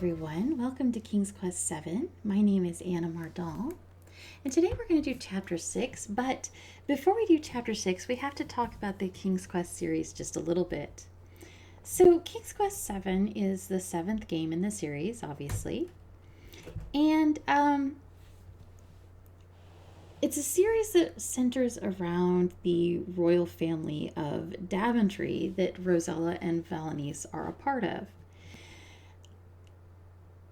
everyone. Welcome to King's Quest 7. My name is Anna Mardal. And today we're going to do Chapter 6. But before we do Chapter 6, we have to talk about the King's Quest series just a little bit. So, King's Quest 7 is the 7th game in the series, obviously. And it's a series that centers around the royal family of Daventry that Rosella and Valenice are a part of.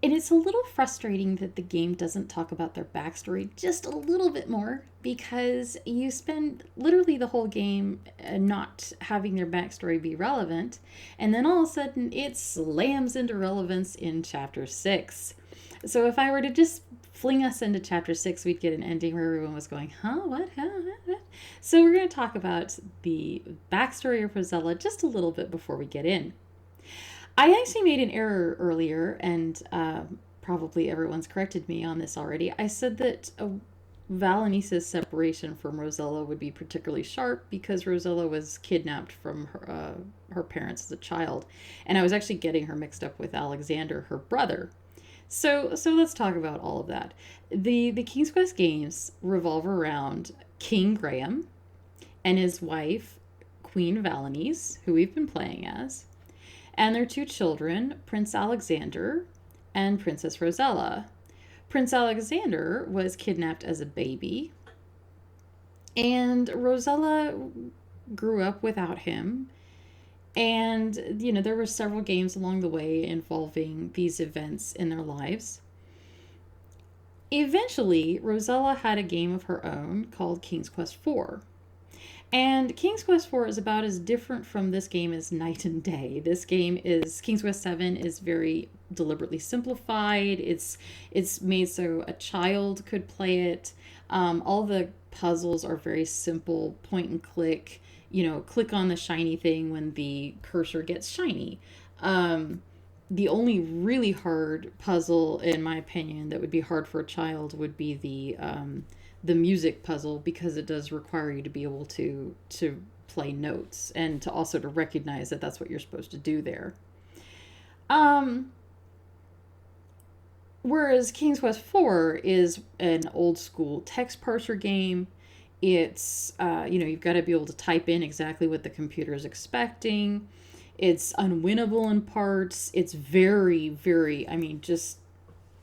And it's a little frustrating that the game doesn't talk about their backstory just a little bit more, because you spend literally the whole game not having their backstory be relevant, and then all of a sudden it slams into relevance in Chapter 6. So if I were to just fling us into Chapter 6, we'd get an ending where everyone was going, huh, what, huh? So we're going to talk about the backstory of Rosella just a little bit before we get in. I actually made an error earlier, and probably everyone's corrected me on this already. I said that Valenice's separation from Rosella would be particularly sharp because Rosella was kidnapped from her parents as a child, and I was actually getting her mixed up with Alexander, her brother. So let's talk about all of that. The King's Quest games revolve around King Graham and his wife, Queen Valenice, who we've been playing as, and their two children, Prince Alexander and Princess Rosella. Prince Alexander was kidnapped as a baby, and Rosella grew up without him. And, there were several games along the way involving these events in their lives. Eventually, Rosella had a game of her own called King's Quest IV. And King's Quest IV is about as different from this game as night and day. King's Quest VII is very deliberately simplified. It's made so a child could play it. All the puzzles are very simple, point and click. Click on the shiny thing when the cursor gets shiny. The only really hard puzzle, in my opinion, that would be hard for a child would be the music puzzle, because it does require you to be able to play notes and to also to recognize that that's what you're supposed to do there. Whereas King's Quest IV is an old school text parser game. It's you've got to be able to type in exactly what the computer is expecting. It's unwinnable in parts. It's very, very, just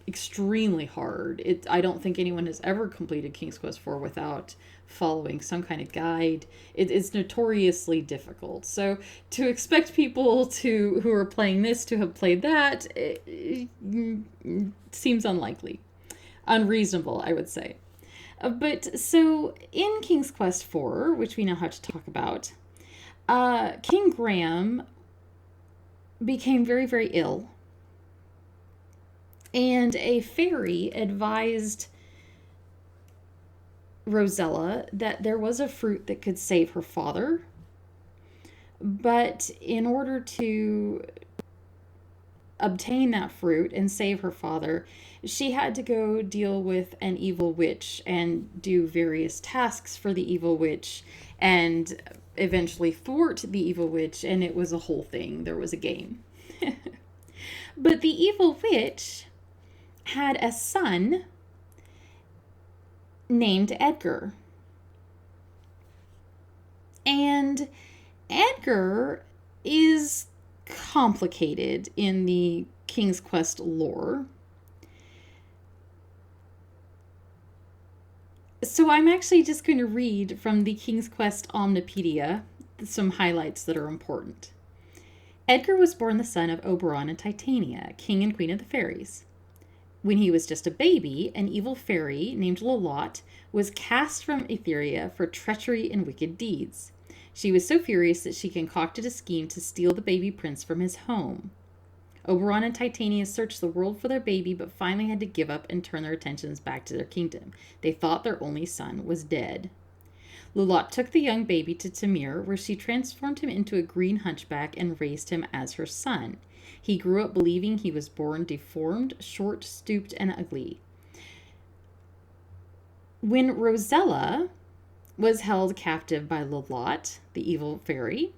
extremely hard. I don't think anyone has ever completed King's Quest IV without following some kind of guide. It's notoriously difficult. So to expect people who are playing this to have played that seems unlikely. Unreasonable, I would say. But so in King's Quest IV, which we now have to talk about, King Graham became very, very ill. And a fairy advised Rosella that there was a fruit that could save her father. But in order to obtain that fruit and save her father, she had to go deal with an evil witch and do various tasks for the evil witch and eventually thwart the evil witch, and it was a whole thing. There was a game. But the evil witch had a son named Edgar. And Edgar is complicated in the King's Quest lore. So I'm actually just going to read from the King's Quest Omnipedia some highlights that are important. Edgar was born the son of Oberon and Titania, king and queen of the fairies. When he was just a baby, an evil fairy named Lolotte was cast from Etheria for treachery and wicked deeds. She was so furious that she concocted a scheme to steal the baby prince from his home. Oberon and Titania searched the world for their baby, but finally had to give up and turn their attentions back to their kingdom. They thought their only son was dead. Lolotte took the young baby to Tamir, where she transformed him into a green hunchback and raised him as her son. He grew up believing he was born deformed, short, stooped, and ugly. When Rosella was held captive by Lolotte, the evil fairy,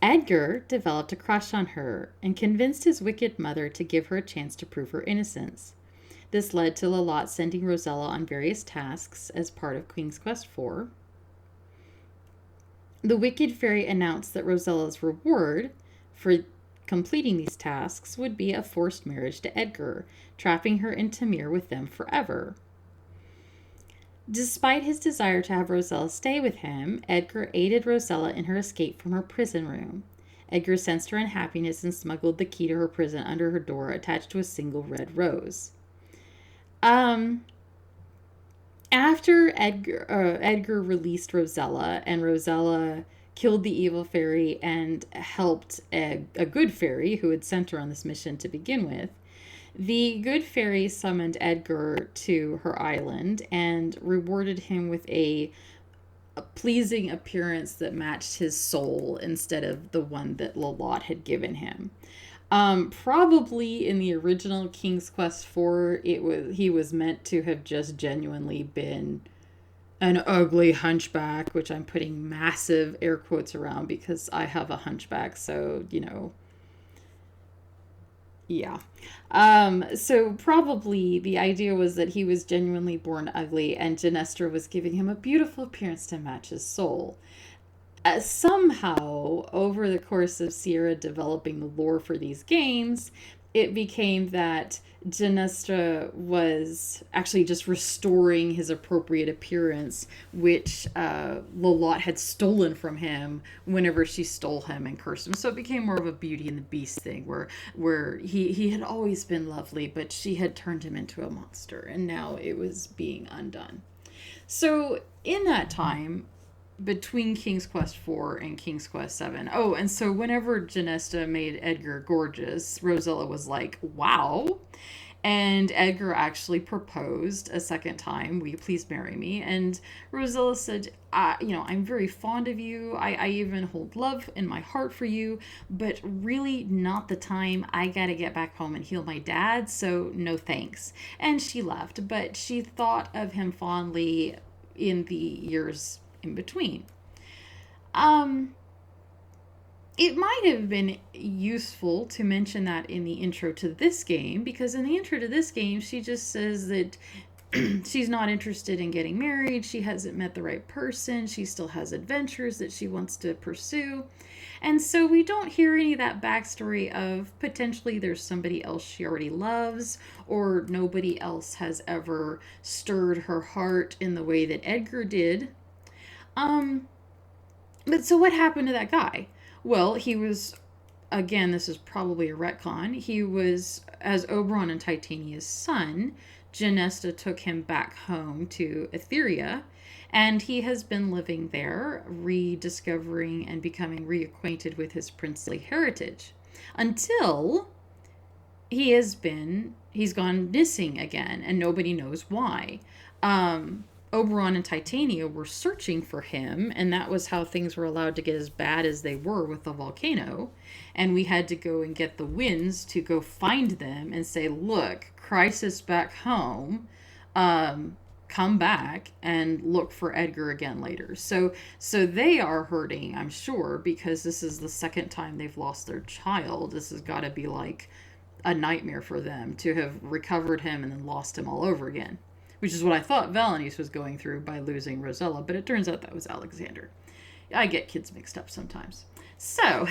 Edgar developed a crush on her and convinced his wicked mother to give her a chance to prove her innocence. This led to Lolotte sending Rosella on various tasks as part of King's Quest IV. The Wicked Fairy announced that Rosella's reward for completing these tasks would be a forced marriage to Edgar, trapping her in Tamir with them forever. Despite his desire to have Rosella stay with him, Edgar aided Rosella in her escape from her prison room. Edgar sensed her unhappiness and smuggled the key to her prison under her door, attached to a single red rose. After Edgar released Rosella, and Rosella killed the evil fairy and helped a good fairy who had sent her on this mission to begin with, the good fairy summoned Edgar to her island and rewarded him with a pleasing appearance that matched his soul instead of the one that Lolotte had given him. Probably in the original King's Quest IV, he was meant to have just genuinely been an ugly hunchback, which I'm putting massive air quotes around because I have a hunchback, so, yeah. So probably the idea was that he was genuinely born ugly and Genestra was giving him a beautiful appearance to match his soul. Somehow, over the course of Sierra developing the lore for these games, it became that Genestra was actually just restoring his appropriate appearance, which Lolotte had stolen from him whenever she stole him and cursed him. So it became more of a Beauty and the Beast thing, where he had always been lovely, but she had turned him into a monster, and now it was being undone. So in that time, between King's Quest IV and King's Quest VII. Oh, and so whenever Genestra made Edgar gorgeous, Rosella was like, wow. And Edgar actually proposed a second time, will you please marry me? And Rosella said, I'm very fond of you. I even hold love in my heart for you, but really not the time. I gotta get back home and heal my dad, so no thanks. And she left, but she thought of him fondly in the years in between. It might have been useful to mention that in the intro to this game, because in the intro to this game, she just says that she's not interested in getting married, she hasn't met the right person, she still has adventures that she wants to pursue. And so we don't hear any of that backstory of potentially there's somebody else she already loves, or nobody else has ever stirred her heart in the way that Edgar did. But so what happened to that guy? Well, he was, again, this is probably a retcon. He was, as Oberon and Titania's son, Genestra took him back home to Etheria, and he has been living there, rediscovering and becoming reacquainted with his princely heritage, until he's gone missing again, and nobody knows why. Oberon and Titania were searching for him, and that was how things were allowed to get as bad as they were with the volcano. And we had to go and get the winds to go find them and say, look, crisis back home, come back and look for Edgar again later. So they are hurting, I'm sure, because this is the second time they've lost their child. This has got to be like a nightmare for them to have recovered him and then lost him all over again. Which is what I thought Valenice was going through by losing Rosella, but it turns out that was Alexander. I get kids mixed up sometimes. So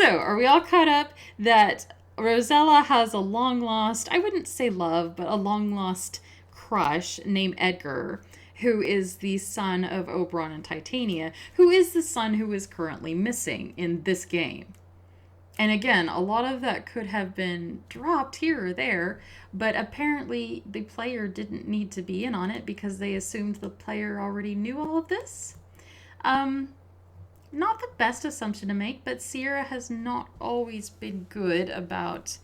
are we all caught up that Rosella has a long-lost, I wouldn't say love, but a long-lost crush named Edgar, who is the son of Oberon and Titania, who is the son who is currently missing in this game. And again, a lot of that could have been dropped here or there, but apparently the player didn't need to be in on it because they assumed the player already knew all of this. Not the best assumption to make, but Sierra has not always been good about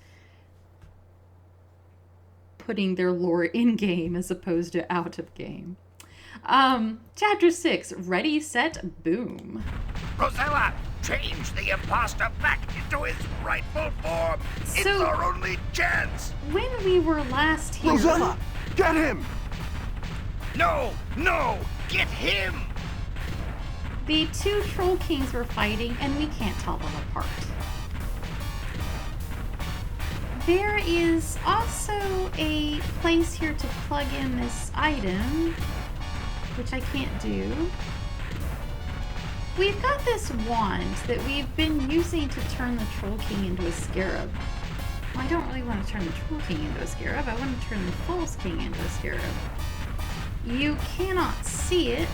putting their lore in-game as opposed to out of game. Chapter 6, Ready, Set, Boom. Rosella, change the imposter back into his rightful form. It's our only chance. When we were last here... Rosella, get him! No, get him! The two Troll Kings were fighting, and we can't tell them apart. There is also a place here to plug in this item, which I can't do. We've got this wand that we've been using to turn the Troll King into a scarab. Well, I don't really want to turn the Troll King into a scarab. I want to turn the False King into a scarab. You cannot see it,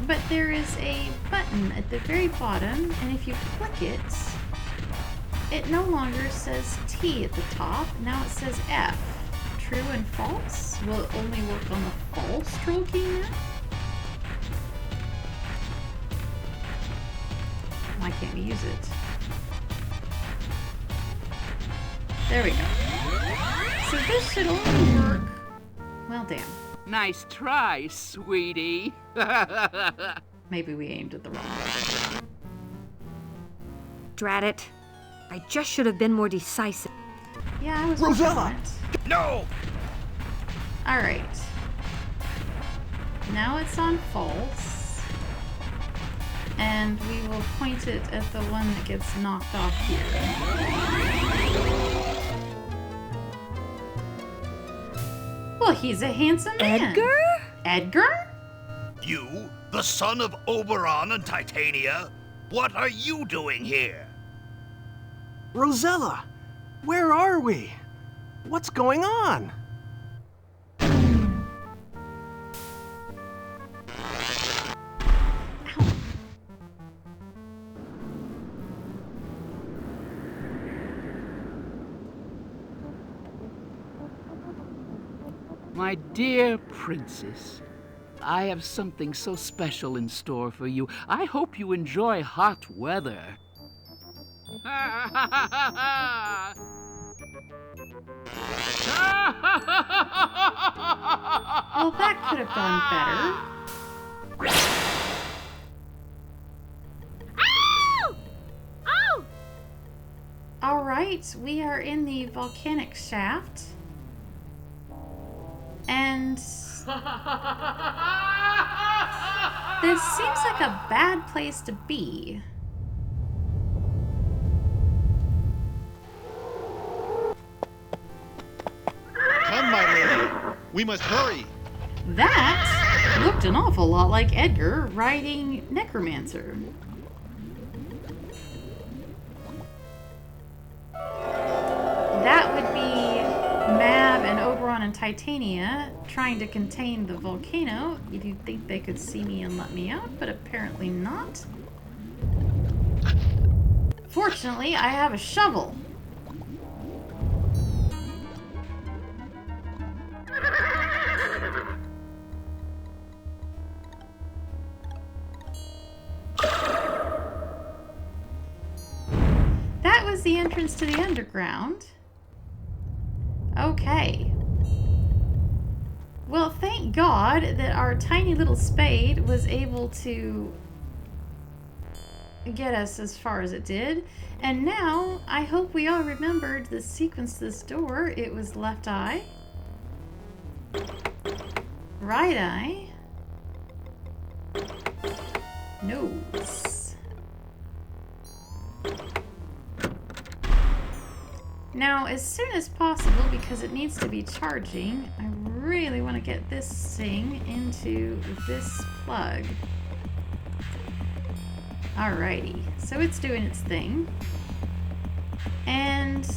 but there is a button at the very bottom, and if you click it, it no longer says T at the top. Now it says F. True and false? Will it only work on the false Troll King now? Why can't we use it? There we go. So this should only work... Well, damn. Nice try, sweetie. Maybe we aimed at the wrong one. Drat it. I just should have been more decisive. Yeah, I was... Rosella! No! Alright. Now it's on false. And we will point it at the one that gets knocked off here. Well, he's a handsome man. Edgar? Edgar? You, the son of Oberon and Titania? What are you doing here? Rosella, where are we? What's going on? My dear princess, I have something so special in store for you. I hope you enjoy hot weather. Well, that could have gone better. Ow! Oh! All right, we are in the volcanic shaft. And this seems like a bad place to be. Come, my lady. We must hurry. That looked an awful lot like Edgar riding Necromancer. That would be Mab and Oberon and Titania trying to contain the volcano. You'd think they could see me and let me out, but apparently not. Fortunately, I have a shovel. That was the entrance to the underground. Okay. Well, thank God that our tiny little spade was able to get us as far as it did. And now, I hope we all remembered the sequence to this door. It was left eye, right eye, nose. Now, as soon as possible, because it needs to be charging, I really want to get this thing into this plug. Alrighty, so it's doing its thing. And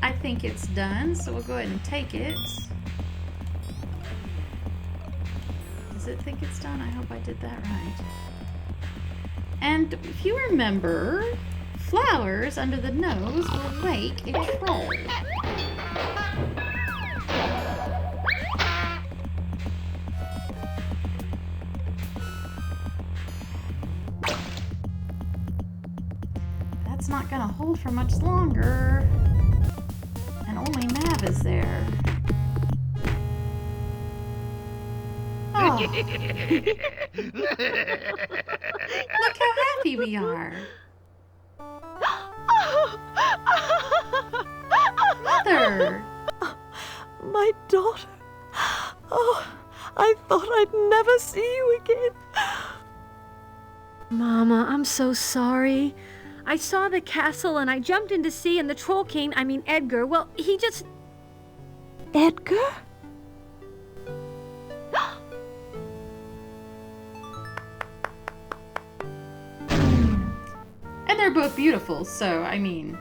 I think it's done, so we'll go ahead and take it. Does it think it's done? I hope I did that right. And if you remember, flowers under the nose will wake a troll. That's not gonna hold for much longer. And only Mab is there. Oh. Look how happy we are. Mother! My daughter. Oh, I thought I'd never see you again. Mama, I'm so sorry. I saw the castle and I jumped in to see, and the Troll King, Edgar, well, he just... Edgar? And they're both beautiful, so, I mean...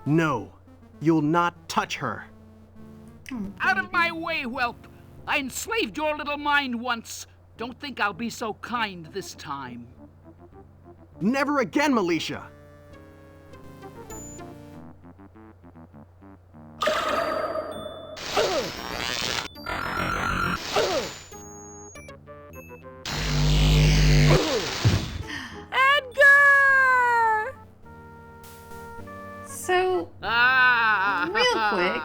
No, you'll not touch her. Out of my way, whelp! I enslaved your little mind once. Don't think I'll be so kind this time. Never again, Malicia! Edgar! So, real quick...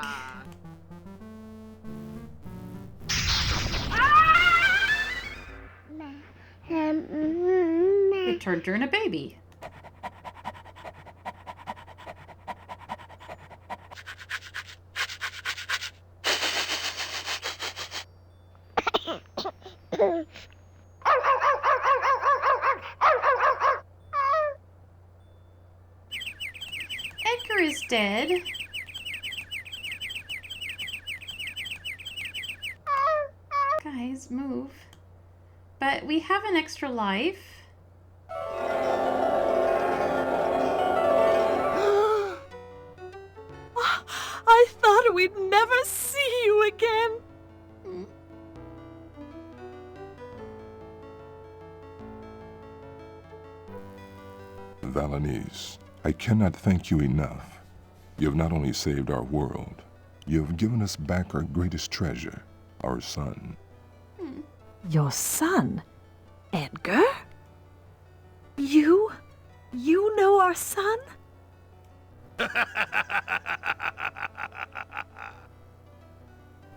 It turned her into a baby. Edgar is dead. Guys, move. But we have an extra life. I thought we'd never see you again. Valanice, I cannot thank you enough. You have not only saved our world, you have given us back our greatest treasure, our son. Your son? Edgar? You know our son?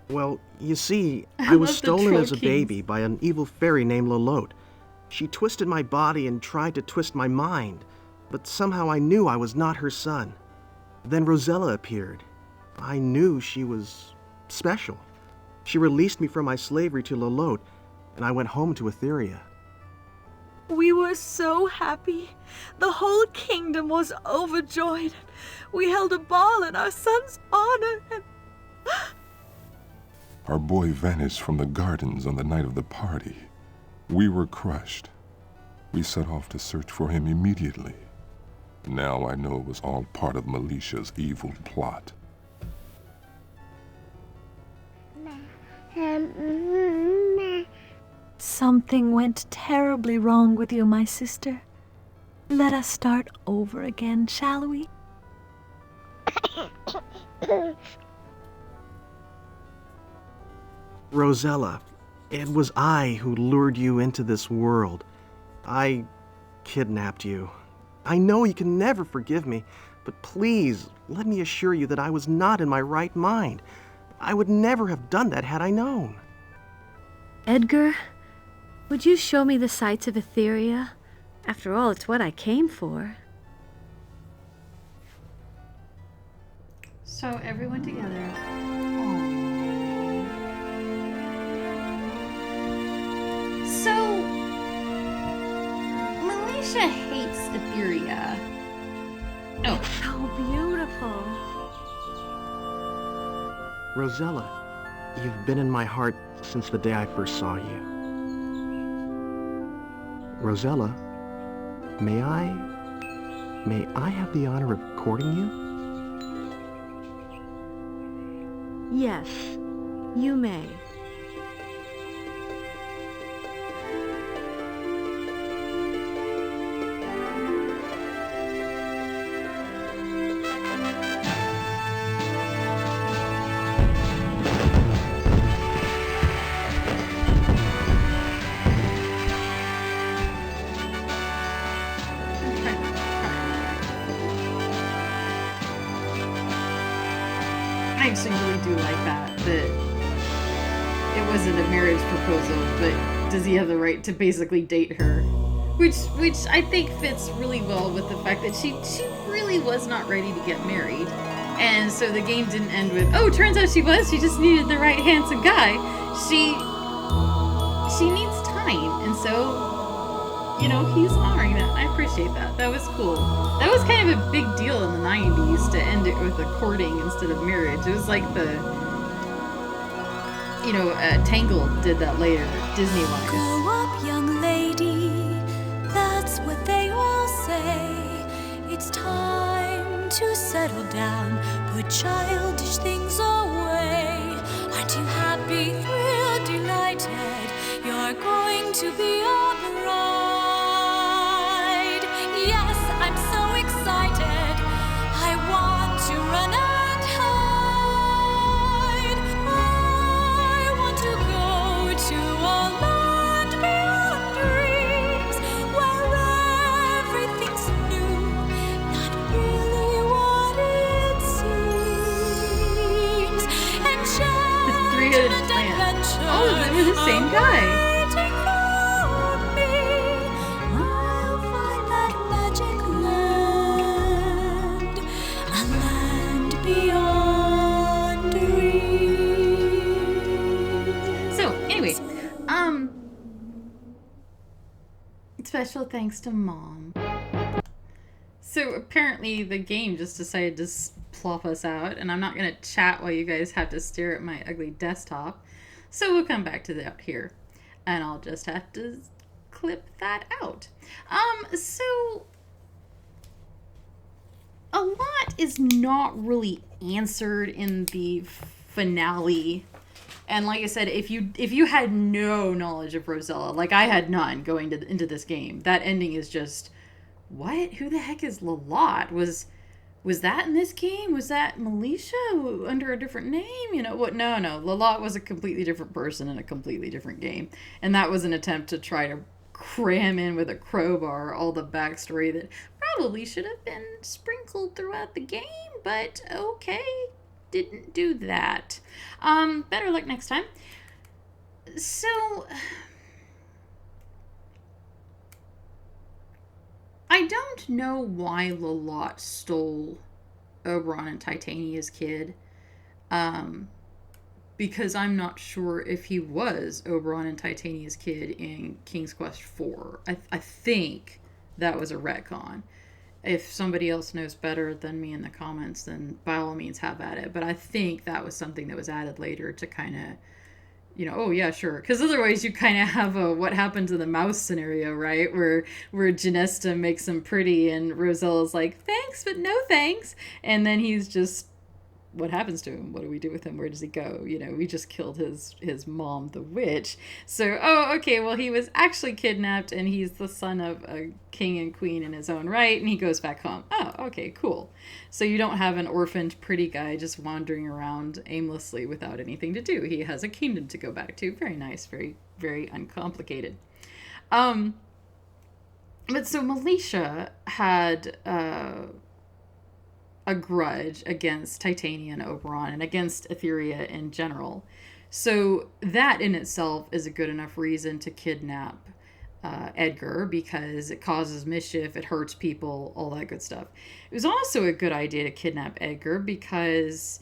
Well, you see, I was love the stolen Troll as a Kings. baby by an evil fairy named Lolotte. She twisted my body and tried to twist my mind, but somehow I knew I was not her son. Then Rosella appeared. I knew she was special. She released me from my slavery to Lolotte, and I went home to Etheria. We were so happy. The whole kingdom was overjoyed. We held a ball in our son's honor, and... Our boy vanished from the gardens on the night of the party. We were crushed. We set off to search for him immediately. Now I know it was all part of Malicia's evil plot. Something went terribly wrong with you, my sister. Let us start over again, shall we? Rosella, it was I who lured you into this world. I kidnapped you. I know you can never forgive me, but please, let me assure you that I was not in my right mind. I would never have done that had I known. Edgar, would you show me the sights of Etheria? After all, it's what I came for. So, everyone together. So, Malicia hates Etheria. Oh. How beautiful. Rosella, you've been in my heart since the day I first saw you. Rosella, may I have the honor of courting you? Yes, you may. I actually really do like that it wasn't a marriage proposal, but does he have the right to basically date her? Which I think fits really well with the fact that she really was not ready to get married. And so the game didn't end with, oh, turns out she just needed the right handsome guy. She needs time, and so, you know, he's honoring that. I appreciate that. That was cool. That was kind of a big deal in the 90s to end it with a courting instead of marriage. It was like the, you know, Tangled did that later, Disney-wise. Grow up, young lady, that's what they all say. It's time to settle down, put childish things away. Aren't you happy, thrilled, delighted? You're going to be a bride. Yes, I'm so excited. I want to run and hide. I want to go to a land beyond dreams, where everything's new, not really what it seems. And The three-headed plant. Oh, they were the same guy. I'll find that magic land, a land beyond dreams. So, anyway, special thanks to Mom. So, apparently the game just decided to plop us out, and I'm not going to chat while you guys have to stare at my ugly desktop. So, we'll come back to that here, and I'll just have to clip that out. So a lot is not really answered in the finale. And like I said, if you had no knowledge of Rosella, like I had none going into this game, that ending is just, what? Who the heck is Lalot? Was that in this game? Was that Melisha under a different name? You know what? No. Lalot was a completely different person in a completely different game. And that was an attempt to try to cram in with a crowbar all the backstory that probably should have been sprinkled throughout the game, but okay, didn't do that. Better luck next time. So I don't know why Lalot stole Oberon and Titania's kid. Because I'm not sure if he was Oberon and Titania's kid in King's Quest IV. I think that was a retcon. If somebody else knows better than me in the comments, then by all means have at it. But I think that was something that was added later to kind of, you know, oh yeah, sure. Because otherwise you kind of have a what happened to the mouse scenario, right? Where Genesta makes him pretty and Rosella's like, thanks, but no thanks. And then he's just, what happens to him? What do we do with him? Where does he go? You know, we just killed his mom, the witch. So, oh, okay, well, he was actually kidnapped, and he's the son of a king and queen in his own right, and he goes back home. Oh, okay, cool. So you don't have an orphaned pretty guy just wandering around aimlessly without anything to do. He has a kingdom to go back to. Very nice, very, very uncomplicated. But so Melisha had a grudge against Titania and Oberon and against Etheria in general. So that in itself is a good enough reason to kidnap Edgar, because it causes mischief, it hurts people, all that good stuff. It was also a good idea to kidnap Edgar because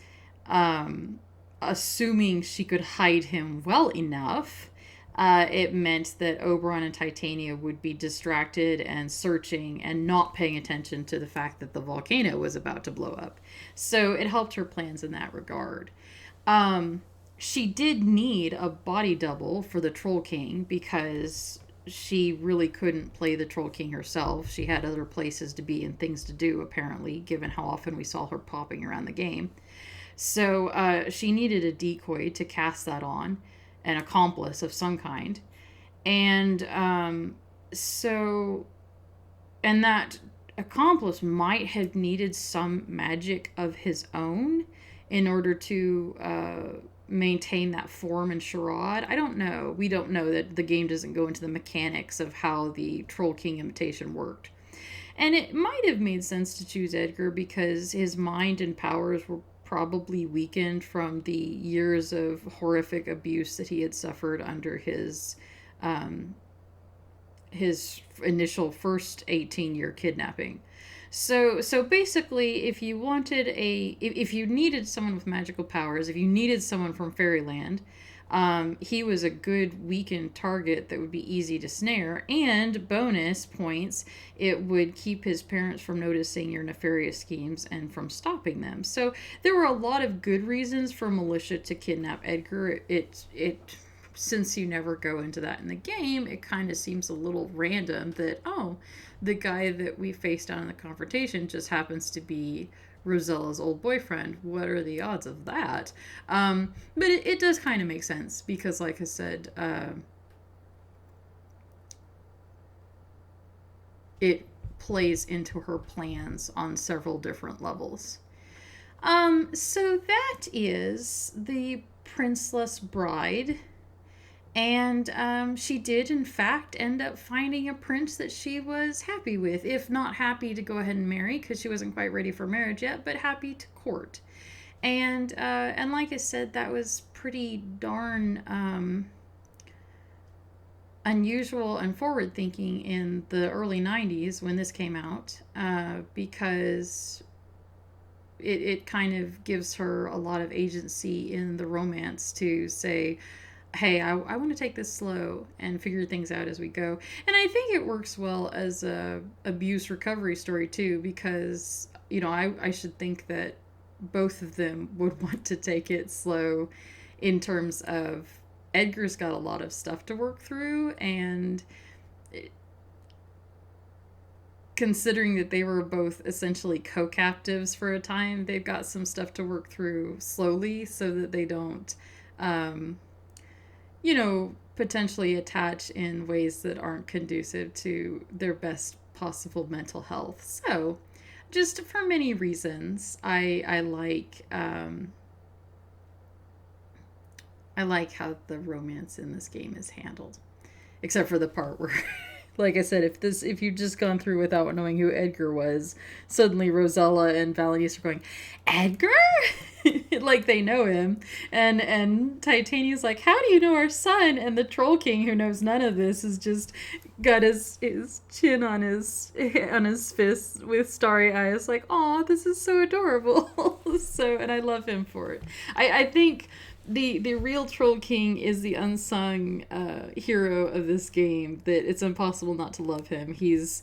assuming she could hide him well enough, it meant that Oberon and Titania would be distracted and searching and not paying attention to the fact that the volcano was about to blow up. So it helped her plans in that regard. She did need a body double for the Troll King because she really couldn't play the Troll King herself. She had other places to be and things to do, apparently, given how often we saw her popping around the game. So she needed a decoy to cast that on, an accomplice of some kind. And that accomplice might have needed some magic of his own in order to maintain that form and charade. I don't know. We don't know. That the game doesn't go into the mechanics of how the Troll King imitation worked. And it might have made sense to choose Edgar because his mind and powers were probably weakened from the years of horrific abuse that he had suffered under his initial first 18-year kidnapping. So basically, if you wanted if you needed someone with magical powers, if you needed someone from Fairyland, he was a good weakened target that would be easy to snare. And bonus points, it would keep his parents from noticing your nefarious schemes and from stopping them. So there were a lot of good reasons for Militia to kidnap Edgar. It since you never go into that in the game, it kind of seems a little random that, oh, the guy that we faced down in the confrontation just happens to be Rosella's old boyfriend. What are the odds of that? But it does kind of make sense because, like I said, it plays into her plans on several different levels. So that is the Princeless Bride. And she did, in fact, end up finding a prince that she was happy with. If not happy to go ahead and marry, because she wasn't quite ready for marriage yet, but happy to court. And like I said, that was pretty darn unusual and forward-thinking in the early 90s when this came out, because it kind of gives her a lot of agency in the romance to say, hey, I want to take this slow and figure things out as we go. And I think it works well as a abuse recovery story too, because, you know, I should think that both of them would want to take it slow in terms of Edgar's got a lot of stuff to work through, and considering that they were both essentially co-captives for a time, they've got some stuff to work through slowly so that they don't you know, potentially attach in ways that aren't conducive to their best possible mental health. So, just for many reasons, I like how the romance in this game is handled, except for the part where, like I said, if you'd just gone through without knowing who Edgar was, suddenly Rosella and Valenice are going, Edgar? Like they know him, and Titania's like, how do you know our son? And the Troll King, who knows none of this, has just got his chin on his fist with starry eyes, like, aw, this is so adorable. So, and I love him for it. I think the real Troll King is the unsung hero of this game, that it's impossible not to love him. He's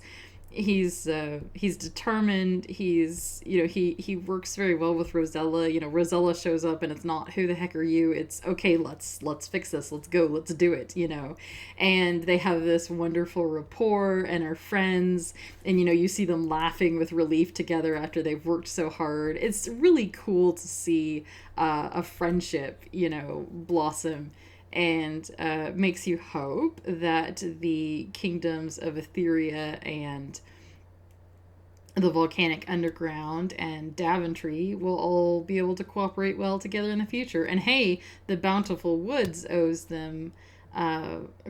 determined. He's, you know, he works very well with Rosella. You know, Rosella shows up and it's not, who the heck are you? It's, okay, let's fix this. Let's go. Let's do it, you know. And they have this wonderful rapport and are friends. And, you know, you see them laughing with relief together after they've worked so hard. It's really cool to see a friendship, you know, blossom, and makes you hope that the kingdoms of Etheria and the Volcanic Underground and Daventry will all be able to cooperate well together in the future. And hey, the Bountiful Woods owes them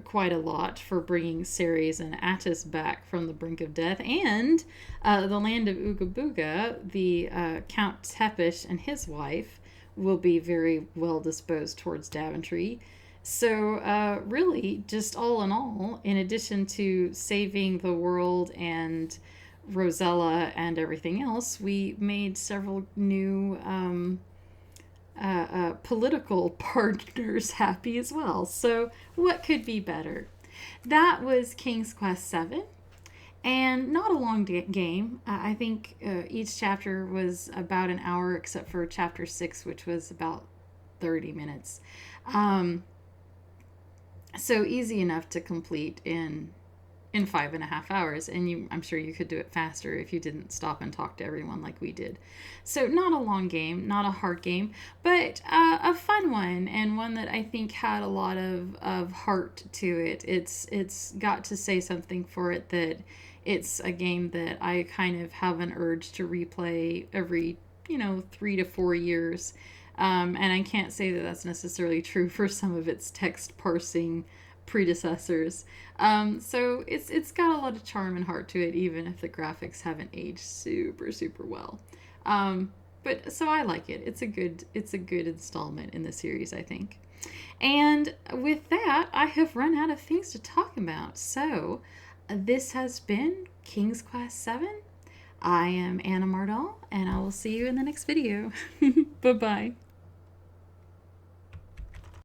quite a lot for bringing Ceres and Attis back from the brink of death. And the land of Ooga Booga, the Count Tepish and his wife will be very well disposed towards Daventry. So really, just all in all, in addition to saving the world and Rosella and everything else, we made several new political partners happy as well. So what could be better? That was King's Quest VII, and not a long game. I think each chapter was about an hour, except for chapter 6, which was about 30 minutes. So easy enough to complete in 5.5 hours, and I'm sure you could do it faster if you didn't stop and talk to everyone like we did. So not a long game, not a hard game, but a fun one, and one that I think had a lot of heart to it. It's got to say something for it, that it's a game that I kind of have an urge to replay every, 3 to 4 years. And I can't say that that's necessarily true for some of its text parsing predecessors. So it's got a lot of charm and heart to it, even if the graphics haven't aged super, super well. But so I like it. It's a good installment in the series, I think. And with that, I have run out of things to talk about. So this has been King's Quest VII. I am Anna Mardall, and I will see you in the next video. Bye-bye.